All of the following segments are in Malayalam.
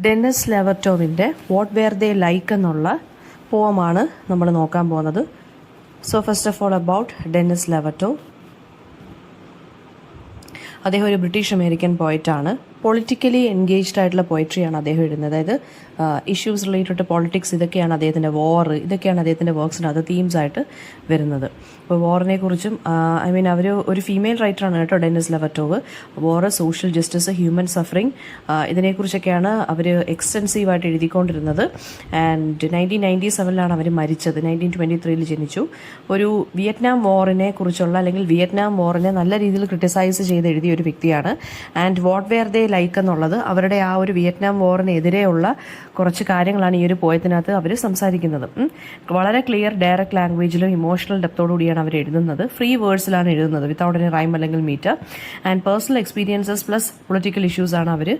ഡെന്നിസ് ലെവർട്ടോവിൻ്റെ വാട്ട് വെയർ ദേ ലൈക്ക് എന്നുള്ള പോമാണ് നമ്മൾ നോക്കാൻ പോകുന്നത്. So first of all about Denise Levertov. അദ്ദേഹം ഒരു ബ്രിട്ടീഷ് അമേരിക്കൻ പോയറ്റാണ്. പൊളിറ്റിക്കലി എൻഗേജ്ഡ് ആയിട്ടുള്ള പോയട്രിയാണ് അദ്ദേഹം എഴുതുന്നത്. അതായത് ഇഷ്യൂസ് റിലേറ്റഡ് ടു പൊളിറ്റിക്സ്, ഇതൊക്കെയാണ് അദ്ദേഹത്തിൻ്റെ ഇതൊക്കെയാണ് അദ്ദേഹത്തിൻ്റെ വർക്ക്സിനകത്ത് തീംസ് ആയിട്ട് വരുന്നത്. ഇപ്പോൾ വാറിനെ കുറിച്ചും അവർ ഒരു ഫീമെയിൽ റൈറ്ററാണ് കേട്ടോ Denise Levertov. War, social justice, human suffering, ഇതിനെക്കുറിച്ചൊക്കെയാണ് അവർ എക്സ്റ്റെൻസീവായിട്ട് എഴുതിക്കൊണ്ടിരുന്നത്. ആൻഡ് 1997 അവർ മരിച്ചത്. 1923 ജനിച്ചു. ഒരു വിയറ്റ്നാം വാറിനെ കുറിച്ചുള്ള അല്ലെങ്കിൽ വിയറ്റ്നാം വാറിനെ നല്ല രീതിയിൽ ക്രിട്ടിസൈസ് ചെയ്ത് എഴുതിയ ഒരു വ്യക്തിയാണ്. And what were they like എന്നുള്ളത് അവരുടെ ആ ഒരു വിയറ്റ്നാം വാറിനെതിരെയുള്ള കുറച്ച് കാര്യങ്ങളാണ് ഈ ഒരു പോയത്തിനകത്ത് അവർ സംസാരിക്കുന്നത്. വളരെ ക്ലിയർ ഡയറക്റ്റ് ലാംഗ്വേജിലും ഇമോഷണൽ ഡെപ്തോടുകൂടിയാണ് അവർ എഴുതുന്നത്. ഫ്രീ വേർഡ്സിലാണ് എഴുതുന്നത്, വിത്തൗട്ട് എനി റൈം അല്ലെങ്കിൽ metre. And personal experiences plus political issues ആണ് അവർ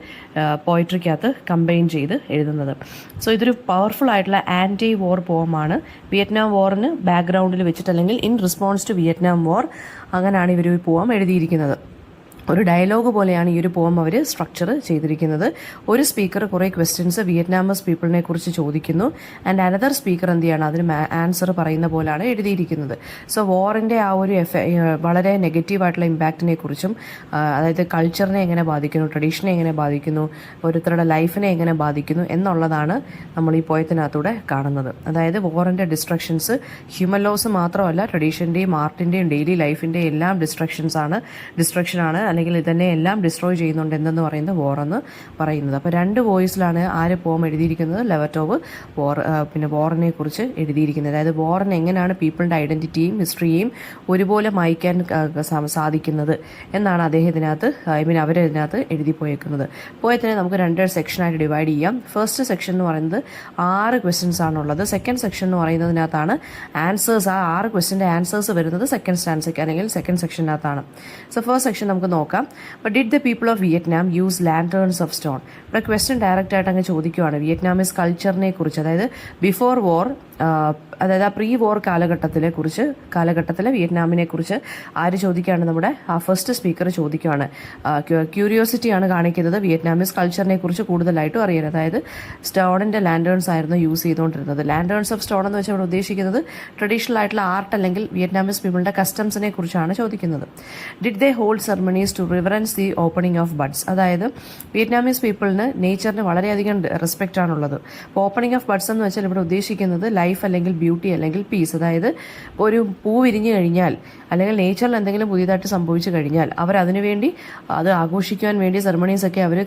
പോയട്രിക്കകത്ത് കമ്പൈൻ ചെയ്ത് എഴുതുന്നത്. സോ ഇതൊരു പവർഫുൾ ആയിട്ടുള്ള ആൻറ്റി വാർ പോമാണ്. വിയറ്റ്നാം വാറിന് ബാക്ക്ഗ്രൗണ്ടിൽ വെച്ചിട്ട് അല്ലെങ്കിൽ in response to Vietnam war, അങ്ങനെയാണ് ഇവർ ഈ പോം എഴുതിയിരിക്കുന്നത്. ഒരു ഡയലോഗ് പോലെയാണ് ഈ ഒരു പോം അവർ സ്ട്രക്ചർ ചെയ്തിരിക്കുന്നത്. ഒരു സ്പീക്കർ കുറേ ക്വസ്റ്റ്യൻസ് വിയറ്റ്നാമീസ് പീപ്പിളിനെ കുറിച്ച് ചോദിക്കുന്നു. ആൻഡ് അനദർ സ്പീക്കർ എന്ത് ചെയ്യണം, അതിന് ആൻസർ പറയുന്ന പോലാണ് എഴുതിയിരിക്കുന്നത്. സോ വാറിൻ്റെ ആ ഒരു വളരെ നെഗറ്റീവായിട്ടുള്ള ഇമ്പാക്റ്റിനെ കുറിച്ചും, അതായത് കൾച്ചറിനെ എങ്ങനെ ബാധിക്കുന്നു, ട്രഡീഷനെ എങ്ങനെ ബാധിക്കുന്നു, ഓരോരുത്തരുടെ ലൈഫിനെ എങ്ങനെ ബാധിക്കുന്നു എന്നുള്ളതാണ് നമ്മൾ ഈ പോയത്തിനകത്തൂടെ കാണുന്നത്. അതായത് വാറിൻ്റെ ഡിസ്ട്രക്ഷൻസ് ഹ്യൂമൻ ലോസ് മാത്രമല്ല, ട്രഡീഷൻ്റെയും ആർട്ടിൻ്റെയും ഡെയിലി ലൈഫിൻ്റെയും എല്ലാം ഡിസ്ട്രക്ഷനാണ് അല്ലെങ്കിൽ ഇതന്നെ എല്ലാം ഡിസ്ട്രോയ് ചെയ്യുന്നുണ്ട് എന്തെന്ന് പറയുന്നത് വാറെന്ന് പറയുന്നത്. അപ്പോൾ രണ്ട് വോയിസിലാണ് ആര് പോം എഴുതിയിരിക്കുന്നത്, ലെവർട്ടോവ് വാറിനെ കുറിച്ച് എഴുതിയിരിക്കുന്നത്. അതായത് വാറിന് എങ്ങനെയാണ് പീപ്പിളിൻ്റെ ഐഡൻറ്റിറ്റിയും ഹിസ്റ്ററിയെയും ഒരുപോലെ മായ്ക്കാൻ സാധിക്കുന്നത് എന്നാണ് അദ്ദേഹത്തിനകത്ത് അവരതിനകത്ത് എഴുതി പോയേക്കുന്നത്. പോയതിനെ നമുക്ക് രണ്ട് സെക്ഷനായിട്ട് ഡിവൈഡ് ചെയ്യാം. ഫസ്റ്റ് സെക്ഷൻ എന്ന് പറയുന്നത് 6 ക്വസ്റ്റ്യൻസ് ആണുള്ളത്. സെക്കൻഡ് സെക്ഷൻ എന്ന് പറയുന്നതിനകത്താണ് ആൻസേഴ്സ്. ആ 6 ക്വസ്റ്റ്യൻ്റെ ആൻസേഴ്സ് വരുന്നത് സെക്കൻഡ് സ്റ്റാൻസയ്ക്ക് അല്ലെങ്കിൽ സെക്കൻഡ് സെക്ഷനകത്താണ്. സോ ഫസ്റ്റ് സെക്ഷൻ നമുക്ക് നോക്കാം. But did the people of Vietnam use lanterns of stone? ഇവിടെ ക്വസ്റ്റ്യൻ ഡയറക്റ്റ് ആയിട്ട് അങ്ങ് ചോദിക്കുവാണ് വിയറ്റ്നാമീസ് കൾച്ചറിനെ കുറിച്ച്. അതായത് ബിഫോർ വാർ, അതായത് ആ പ്രീ വാർ കാലഘട്ടത്തിലെ വിയറ്റ്നാമിനെ കുറിച്ച് ആര് ചോദിക്കുകയാണ്, നമ്മുടെ ആ ഫസ്റ്റ് സ്പീക്കർ ചോദിക്കുകയാണ്. ക്യൂരിയോസിറ്റിയാണ് കാണിക്കുന്നത് വിയറ്റ്നാമീസ് കൾച്ചറിനെ കുറിച്ച് കൂടുതലായിട്ടും അറിയാൻ. അതായത് സ്റ്റോണിൻ്റെ ലാൻറ്റേൺസ് ആയിരുന്നു യൂസ് ചെയ്തുകൊണ്ടിരുന്നത്. ലാൻറ്റേൺസ് ഓഫ് സ്റ്റോൺ എന്ന് വെച്ചാൽ ഇവിടെ ഉദ്ദേശിക്കുന്നത് ട്രഡീഷണൽ ആയിട്ടുള്ള ആർട്ട് അല്ലെങ്കിൽ വിയറ്റ്നാമീസ് പീപ്പിളിൻ്റെ കസ്റ്റംസിനെ കുറിച്ചാണ് ചോദിക്കുന്നത്. Did they hold ceremonies to reverence the opening of buds? അതായത് വിയറ്റ്നാമീസ് പീപ്പിളിന് നേച്ചറിന് വളരെയധികം റെസ്പെക്റ്റ് ആണുള്ളത്. അപ്പോൾ ഓപ്പണിംഗ് ഓഫ് ബഡ്സ് എന്ന് വെച്ചാൽ ഇവിടെ ഉദ്ദേശിക്കുന്നത് ലൈഫ് അല്ലെങ്കിൽ ബ്യൂട്ടി അല്ലെങ്കിൽ പീസ്. അതായത് ഒരു പൂ വിരിഞ്ഞു കഴിഞ്ഞാൽ അല്ലെങ്കിൽ നേച്ചറിൽ എന്തെങ്കിലും പുതിയതായിട്ട് സംഭവിച്ചു കഴിഞ്ഞാൽ അവർ അതിനുവേണ്ടി അത് ആഘോഷിക്കുവാൻ വേണ്ടി സെറമണീസ് ഒക്കെ അവർ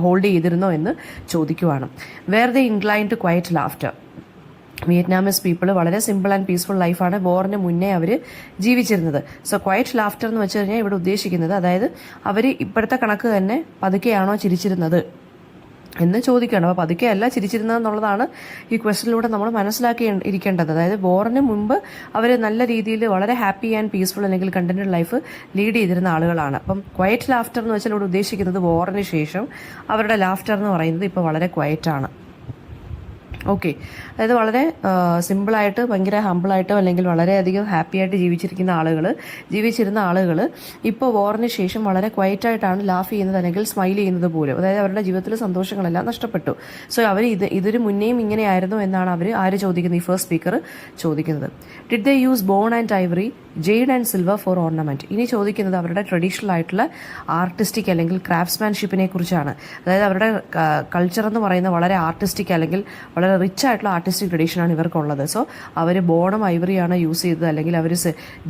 ഹോൾഡ് ചെയ്തിരുന്നോ എന്ന് ചോദിക്കുവാണ്. Were they incline to quiet laughter? Vietnamese people വളരെ സിമ്പിൾ ആൻഡ് പീസ്ഫുൾ ലൈഫാണ് വാറിന് മുന്നേ അവർ ജീവിച്ചിരുന്നത്. സോ ക്വയറ്റ് ലാഫ്റ്റർ എന്ന് വെച്ച് കഴിഞ്ഞാൽ ഇവിടെ ഉദ്ദേശിക്കുന്നത് അതായത് അവർ ഇപ്പോഴത്തെ കണക്ക് തന്നെ പതുക്കെയാണോ ചിരിച്ചിരുന്നത് എന്ന് ചോദിക്കണം. അപ്പോൾ പതുക്കെയല്ല ചിരിച്ചിരുന്നതെന്നുള്ളതാണ് ഈ ക്വസ്റ്റനിലൂടെ നമ്മൾ ഇരിക്കേണ്ടത്. അതായത് വാറിന് മുമ്പ് അവർ നല്ല രീതിയിൽ വളരെ ഹാപ്പി ആൻഡ് പീസ്ഫുൾ അല്ലെങ്കിൽ കണ്ടന്റഡ് ലൈഫ് ലീഡ് ചെയ്തിരുന്ന ആളുകളാണ്. അപ്പം ക്വയറ്റ് ലാഫ്റ്റർ എന്ന് വെച്ചാൽ ഇവിടെ ഉദ്ദേശിക്കുന്നത് വാറിന് ശേഷം അവരുടെ ലാഫ്റ്റർ എന്ന് പറയുന്നത് ഇപ്പോൾ വളരെ ക്വയറ്റാണ്. ഓക്കെ, അതായത് വളരെ സിമ്പിളായിട്ട് ഭയങ്കര ഹമ്പിളായിട്ടോ അല്ലെങ്കിൽ വളരെയധികം ഹാപ്പി ആയിട്ട് ജീവിച്ചിരുന്ന ആളുകൾ ഇപ്പോൾ വാറിന് ശേഷം വളരെ ക്വയറ്റായിട്ടാണ് ലാഫ് ചെയ്യുന്നത് അല്ലെങ്കിൽ സ്മൈൽ ചെയ്യുന്നത് പോലും. അതായത് അവരുടെ ജീവിതത്തിൽ സന്തോഷങ്ങളെല്ലാം നഷ്ടപ്പെട്ടു. സോ അവർ ഇതൊരു മുന്നേയും ഇങ്ങനെയായിരുന്നു എന്നാണ് ആര് ചോദിക്കുന്നത്, ഈ ഫസ്റ്റ് സ്പീക്കർ ചോദിക്കുന്നത്. Did they use bone and ivory, jade and silver for ornament? ഇനി ചോദിക്കുന്നത് അവരുടെ ട്രഡീഷണൽ ആയിട്ടുള്ള ആർട്ടിസ്റ്റിക് അല്ലെങ്കിൽ ക്രാഫ്റ്റ്സ്മാൻഷിപ്പിനെ കുറിച്ചാണ്. അതായത് അവരുടെ കൾച്ചർ എന്ന് പറയുന്നത് വളരെ ആർട്ടിസ്റ്റിക് അല്ലെങ്കിൽ വളരെ റിച്ച് ആയിട്ടുള്ള ആർട്ടിസ്റ്റിക് ട്രഡീഷനാണ് ഇവർക്കുള്ളത്. സോ അവർ ബോണും ഐവറിയാണ് യൂസ് ചെയ്തത് അല്ലെങ്കിൽ അവർ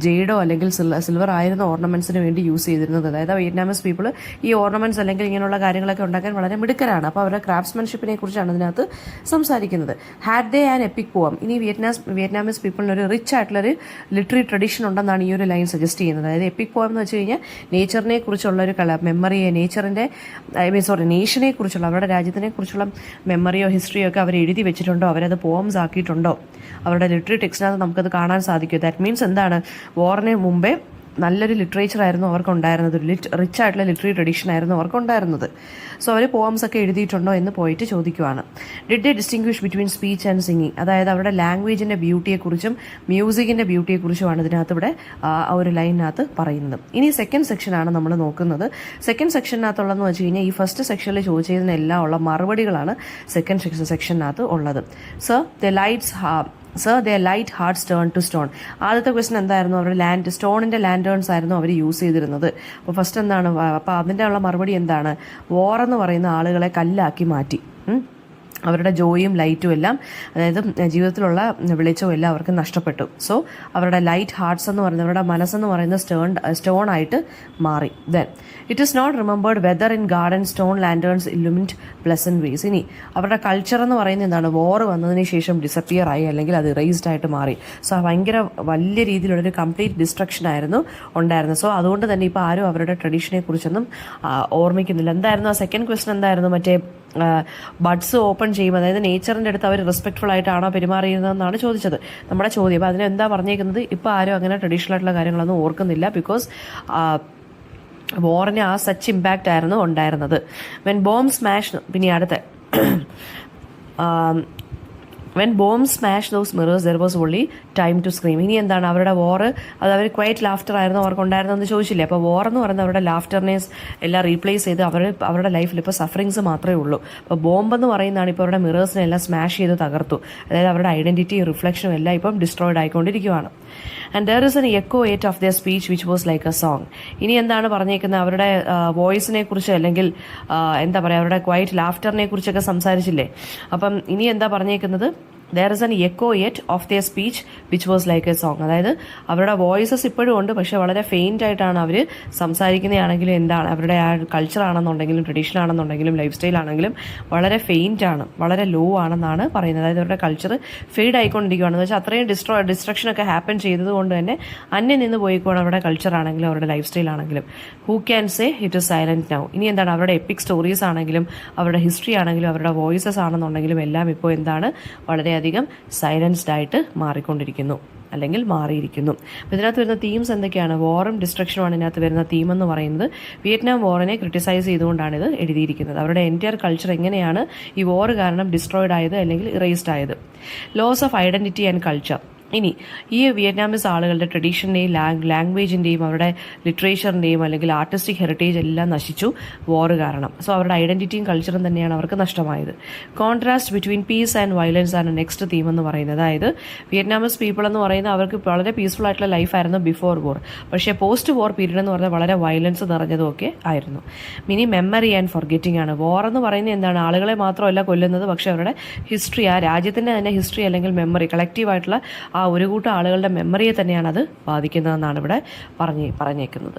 ജെയ്ഡോ അല്ലെങ്കിൽ സിൽവർ ആയിരുന്ന ഓർണമെന്റ്സിന് വേണ്ടി യൂസ് ചെയ്തിരുന്നത്. അതായത് വിയറ്റ്നാമീസ് പീപ്പിൾ ഈ ഓർണമെന്റ്സ് അല്ലെങ്കിൽ ഇങ്ങനെയുള്ള കാര്യങ്ങളൊക്കെ ഉണ്ടാക്കാൻ വളരെ മിടുക്കരാണ്. അപ്പോൾ അവരുടെ ക്രാഫ്റ്റ്സ്മാൻഷിപ്പിനെ കുറിച്ചാണ് അതിനകത്ത് സംസാരിക്കുന്നത്. ഹാഡ് ദേ ആൻ എപ്പിക് പോം? ഇനി വിയറ്റ്നാമീസ് പീപ്പിളിന് ഒരു റിച്ച് ആയിട്ടുള്ളൊരു ലിറ്റററി ട്രഡീഷൻ ഉണ്ടെന്നാണ് ഈ ഒരു ലൈൻ സജസ്റ്റ് ചെയ്യുന്നത്. അതായത് എപ്പിക് പോയം എന്ന് വെച്ച് കഴിഞ്ഞാൽ നേച്ചറിനെ കുറിച്ചുള്ള ഒരു മെമ്മറിയെ, നേഷനെ കുറിച്ചുള്ള അവരുടെ രാജ്യത്തിനെ കുറിച്ചുള്ള മെമ്മറിയോ ഹിസ്റ്ററിയോ ഒക്കെ അവർ എഴുതി വെച്ചിട്ടുണ്ടോ, അവരത് പോംസ് ആക്കിയിട്ടുണ്ടോ, അവരുടെ ലിറ്റററി ടെക്സ്റ്റിനകത്ത് നമുക്കത് കാണാൻ സാധിക്കും. ദാറ്റ് മീൻസ് എന്താണ്, വാറിന് മുമ്പേ നല്ലൊരു ലിറ്ററേച്ചർ ആയിരുന്നു അവർക്കുണ്ടായിരുന്നത്, ഒരു റിച്ച് ആയിട്ടുള്ള ലിറ്റററി ട്രഡീഷൻ ആയിരുന്നു അവർക്കുണ്ടായിരുന്നത്. സോ അവർ പോംസ് ഒക്കെ എഴുതിയിട്ടുണ്ടോ എന്ന് പോയിട്ട് ചോദിക്കുവാണ്. Did they distinguish between speech and singing, അതായത് അവരുടെ ലാംഗ്വേജിൻ്റെ ബ്യൂട്ടിയെക്കുറിച്ചും മ്യൂസിക്കിൻ്റെ ബ്യൂട്ടിയെക്കുറിച്ചുമാണ് ഇതിനകത്ത് ഇവിടെ ആ ഒരു ലൈനിനകത്ത് പറയുന്നത്. ഇനി സെക്കൻഡ് സെക്ഷനാണ് നമ്മൾ നോക്കുന്നത്. സെക്കൻഡ് സെക്ഷനകത്തുള്ളതെന്ന് വെച്ച് കഴിഞ്ഞാൽ ഈ ഫസ്റ്റ് സെക്ഷനിൽ ചോദിച്ചതിനെല്ലാം ഉള്ള മറുപടികളാണ് സെക്കൻഡ് സെക്ഷനകത്ത് ഉള്ളത്. Sir the light hearts turn to stone. ആദ്യത്തെ ക്വസ്റ്റൻ എന്തായിരുന്നു, അവരുടെ സ്റ്റോണിൻ്റെ ലാൻഡേൺസ് ആയിരുന്നു അവർ യൂസ് ചെയ്തിരുന്നത്. അപ്പോൾ ഫസ്റ്റ് എന്താണ്, അപ്പോൾ അതിൻ്റെ ഉള്ള മറുപടി എന്താണ്, വോർ എന്ന് പറയുന്ന ആളുകളെ കല്ലാക്കി മാറ്റി. അവരുടെ ജോയും ലൈറ്റും എല്ലാം, അതായത് ജീവിതത്തിലുള്ള വെളിച്ചവും എല്ലാം അവർക്ക് നഷ്ടപ്പെട്ടു. സോ അവരുടെ ലൈറ്റ് ഹാർട്ട്സ് എന്ന് പറയുന്നത്, അവരുടെ മനസ്സെന്ന് പറയുന്നത് സ്റ്റോൺ ആയിട്ട് മാറി. Then it is not remembered whether in garden stone lanterns illumined pleasant ways. ഇനി അവരുടെ കൾച്ചർ എന്ന് പറയുന്നത് എന്താണ്, വോർ വന്നതിന് ശേഷം ഡിസപ്പിയർ ആയി, അല്ലെങ്കിൽ അത് ഇറേസ്ഡ് ആയിട്ട് മാറി. സോ ഭയങ്കര വലിയ രീതിയിലുള്ളൊരു കംപ്ലീറ്റ് ഡിസ്ട്രക്ഷൻ ആയിരുന്നു ഉണ്ടായിരുന്നത്. സോ അതുകൊണ്ട് തന്നെ ഇപ്പോൾ ആരും അവരുടെ ട്രഡീഷനെ കുറിച്ചൊന്നും ഓർമ്മിക്കുന്നില്ല. എന്തായിരുന്നു ആ സെക്കൻഡ് ക്വസ്റ്റൻ എന്തായിരുന്നു, മറ്റേ ബഡ്സ് ഓപ്പൺ ചെയ്യും, അതായത് നേച്ചറിൻ്റെ അടുത്ത് അവർ റെസ്പെക്ട്ഫുൾ ആയിട്ടാണോ പെരുമാറിയിരുന്നതെന്നാണ് ചോദിച്ചത് നമ്മുടെ ചോദ്യം. അപ്പോൾ അതിനെന്താ പറഞ്ഞേക്കുന്നത്, ഇപ്പോൾ ആരും അങ്ങനെ ട്രഡീഷണൽ ആയിട്ടുള്ള കാര്യങ്ങളൊന്നും ഓർക്കുന്നില്ല, ബിക്കോസ് വോറിന് ആ സച്ച് ഇമ്പാക്റ്റ് ആയിരുന്നു ഉണ്ടായിരുന്നത്. വെൻ ബോംബ് സ്മാഷ്, പിന്നെ അടുത്ത when bomb smash those mirrors there was only time to scream. ഇനി എന്താണ് അവരുടെ വോറ്, അത് അവർ ക്വൈറ്റ് ലാഫ്റ്റർ ആയിരുന്നു അവർക്കുണ്ടായിരുന്നെന്ന് ചോദിച്ചില്ലേ. അപ്പോൾ വോർ എന്ന് പറയുന്നത് അവരുടെ ലാഫ്റ്ററിനെ എല്ലാം റീപ്ലേസ് ചെയ്ത് അവരുടെ ലൈഫിൽ ഇപ്പോൾ സഫറിങ്സ് മാത്രമേ ഉള്ളൂ. അപ്പോൾ ബോംബ് എന്ന് പറയുന്നതാണ് ഇപ്പോൾ അവരുടെ മിറേഴ്സിനെ എല്ലാം സ്മാഷ് ചെയ്ത് തകർത്തു, അതായത് അവരുടെ ഐഡൻറ്റിറ്റി റിഫ്ലക്ഷനും എല്ലാം ഇപ്പം ഡിസ്ട്രോയിഡ് ആയിക്കൊണ്ടിരിക്കുകയാണ്. And there is an echo yet of their speech which was like a song. ഇനി എന്താണ് പറഞ്ഞേക്കുന്നത്, അവരുടെ വോയിസിനെ കുറിച്ച്, അല്ലെങ്കിൽ എന്താ പറയുക, അവരുടെ ക്വൈറ്റ് ലാഫ്റ്ററിനെ കുറിച്ചൊക്കെ സംസാരിച്ചില്ലേ. അപ്പം ഇനി എന്താ പറഞ്ഞേക്കുന്നത്, there is an echo yet of their speech which was like a song. അതായത് അവരുടെ വോയിസസ് ഇപ്പോഴും ഉണ്ട്, പക്ഷെ വളരെ ഫെയിൻ്റ് ആയിട്ടാണ് അവർ സംസാരിക്കുന്നതാണെങ്കിലും, എന്താണ് അവരുടെ ആ കൾച്ചർ ആണെന്നുണ്ടെങ്കിലും, ട്രഡീഷൻ ആണെന്നുണ്ടെങ്കിലും, ലൈഫ് സ്റ്റൈൽ ആണെങ്കിലും വളരെ ഫെയിൻ്റ് ആണ്, വളരെ ലോ ആണെന്നാണ് പറയുന്നത്. അതായത് അവരുടെ കൾച്ചർ ഫെയ്ഡ് ആയിക്കൊണ്ടിരിക്കുകയാണെന്ന് വെച്ചാൽ അത്രയും ഡിസ്ട്രക്ഷനൊക്കെ ഹാപ്പൻ ചെയ്തതുകൊണ്ട് തന്നെ അന്യം നിന്ന് പോയിക്കോണം അവരുടെ കൾച്ചർ ആണെങ്കിലും അവരുടെ ലൈഫ് സ്റ്റൈൽ ആണെങ്കിലും. Who can say it is silent now. ഇനി എന്താണ് അവരുടെ എപ്പിക് സ്റ്റോറീസ് ആണെങ്കിലും, അവരുടെ ഹിസ്റ്ററി ആണെങ്കിലും, അവരുടെ വോയിസസ് ആണെന്നുണ്ടെങ്കിലും എല്ലാം ഇപ്പോൾ എന്താണ് വളരെയധികം സൈലൻസ്ഡ് ആയിട്ട് മാറിക്കൊണ്ടിരിക്കുന്നു, അല്ലെങ്കിൽ മാറിയിരിക്കുന്നു. അപ്പോൾ ഇതിനകത്ത് വരുന്ന തീംസ് എന്തൊക്കെയാണ്, വോറും ഡിസ്ട്രക്ഷനുമാണ് ഇതിനകത്ത് വരുന്ന തീം എന്ന് പറയുന്നത്. വിയറ്റ്നാം വോറിനെ ക്രിട്ടിസൈസ് ചെയ്തുകൊണ്ടാണ് ഇത് എഴുതിയിരിക്കുന്നത്. അവരുടെ എൻറ്റയർ കൾച്ചർ എങ്ങനെയാണ് ഈ വോർ കാരണം ഡിസ്ട്രോയിഡ് ആയത് അല്ലെങ്കിൽ ഇറേസ്ഡ് ആയത്. Loss of identity and culture. ഇനി ഈ വിയറ്റ്നാമീസ് ആളുകളുടെ ട്രഡീഷൻ്റെയും ലാംഗ്വേജിൻ്റെയും അവരുടെ ലിറ്ററേച്ചറിൻ്റെയും അല്ലെങ്കിൽ ആർട്ടിസ്റ്റിക് ഹെറിറ്റേജ് എല്ലാം നശിച്ചു വോർ കാരണം. സോ അവരുടെ ഐഡൻറ്റിറ്റിയും കൾച്ചറും തന്നെയാണ് അവർക്ക് നഷ്ടമായത്. Contrast between piece and violence ആണ് നെക്സ്റ്റ് തീം എന്ന് പറയുന്നത്. അതായത് വിയറ്റ്നാമീസ് പീപ്പിൾ എന്ന് പറയുന്നത് അവർക്ക് വളരെ പീസ്ഫുൾ ആയിട്ടുള്ള ലൈഫായിരുന്നു ബിഫോർ വോർ, പക്ഷേ പോസ്റ്റ് വോർ പീരീഡ് എന്ന് പറഞ്ഞാൽ വളരെ വയലൻസ് നിറഞ്ഞതും ഒക്കെ ആയിരുന്നു. ഇനി മെമ്മറി ആൻഡ് ഫോർഗെറ്റിംഗ് ആണ്. വോർ എന്ന് പറയുന്നത് എന്താണ്, ആളുകളെ മാത്രമല്ല കൊല്ലുന്നത്, പക്ഷേ അവരുടെ ഹിസ്റ്ററി, ആ രാജ്യത്തിൻ്റെ തന്നെ ഹിസ്റ്ററി അല്ലെങ്കിൽ മെമ്മറി, കളക്റ്റീവായിട്ടുള്ള ആ ഒരു കൂട്ടം ആളുകളുടെ മെമ്മറിയെ തന്നെയാണ് അത് ബാധിക്കുന്നതെന്നാണ് ഇവിടെ പറഞ്ഞേക്കുന്നത്.